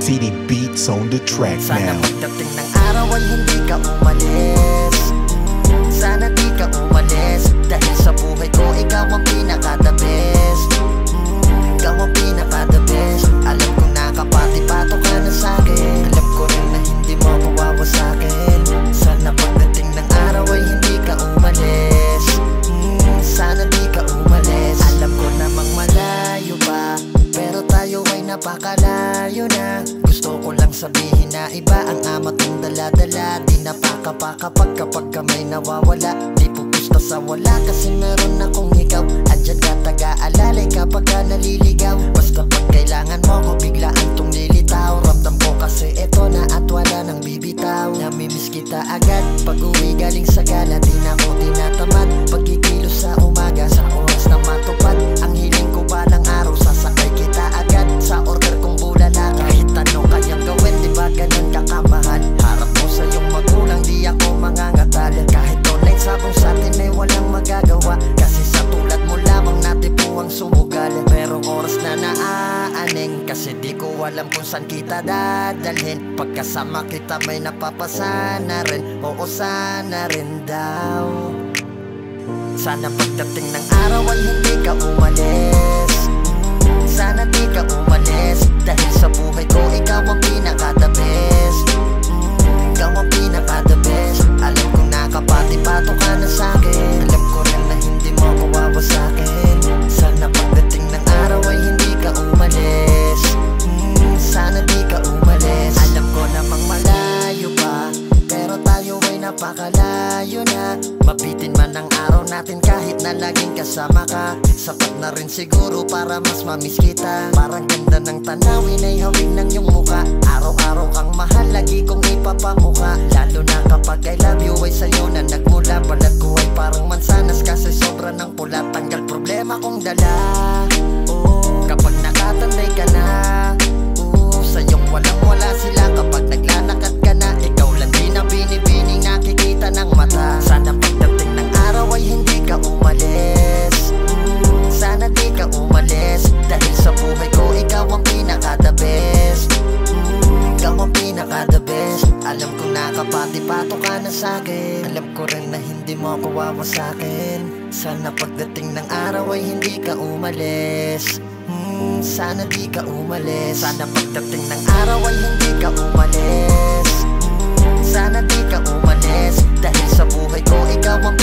TD Beats on the track Sana now. pagdating ng araw ay hindi ka umalis. Sana di ka umalis. Dahil sa buhay ko ikaw ang pinaka-the best. Ikaw ang pinaka-the best. Alam kong nakapati-pato ka na sa'kin. Alam ko rin na hindi mo ako wawasakin. Sana pagdating ng araw ay hindi ka umalis. Sana di ka umalis. Alam ko namang malayo pa, pero tayo ay napakalayo na. Gusto ko lang sabihin na iba ang amat kong dala-dala. Di napakapaka kapag ka may nawawala. Di pupusta sa wala kasi meron akong ikaw. Andyan ka taga-alalay kapag ka naliligaw. Basta pag kailangan mo ko bigla antong lilitaw. Ramdam ko kasi eto na at wala nang bibitaw. Namimiss kita agad pag uwi galing sa gala. Di na ako tinatamad pagkikilos sa umaga. Sa oras na matupad ang hiling ko balang araw. Sasakay kita agad sa order kong bulala. Kahit ano kayang gawin, di ba ganun kakamahal? Harap mo sa iyong magulang, di ako mangangatal. Kahit online sabong sa atin ay walang magagawa. Kasi sa tulad mo lamang natipuang sumugal. Merong oras na naaaning, kasi di ko alam kung saan kita dadalhin. Pagkasama kita may napapasana rin. Oo sana rin daw. Sana pagdating ng araw ay hindi ka umalis. Sana di ka umalis. Dahil sa buhay ko ikaw ang pinaka-the best. Ikaw ang pinaka-the best. Alam kong nakapati-pato ka na sa'kin. Alam ko rin na hindi mo ako wawasakin. Sana pagdating ng araw ay hindi ka umalis. Sana di ka umalis. Alam ko namang malayo pa, pero tayo ay napakalayo na. Mabitin man ang araw natin kahit na laging kasama ka. Sapat na rin siguro para mas mamiss kita. Parang ganda ng tanawin ay hawig ng iyong muka. Araw-araw kang mahal, lagi kong ipapamuka. Lalo na kapag I love you ay sa'yo na nagmula. Balat ko ay parang mansanas kasi sobra ng pula. Tanggal problema kong dala. Kapag nakatanday ka na, sa'yong walang-wala sila. Kapag naglalakad ka na, ikaw lang din ang binibining nakikita ng mata. Sana pagdating ng araw ay hindi ka umalis. Sana di ka umalis. Dahil sa buhay ko ikaw ang pinaka-the best. Ikaw ang pinaka-the best. Alam kong nakapati-pato ka na sa'kin. Alam ko rin na hindi mo ako wawasakin. Sana pagdating ng araw ay hindi ka umalis. Sana di ka umalis. Sana pagdating ng araw ay hindi ka umalis. Sana di ka umalis. Dahil sa buhay ko ikaw ang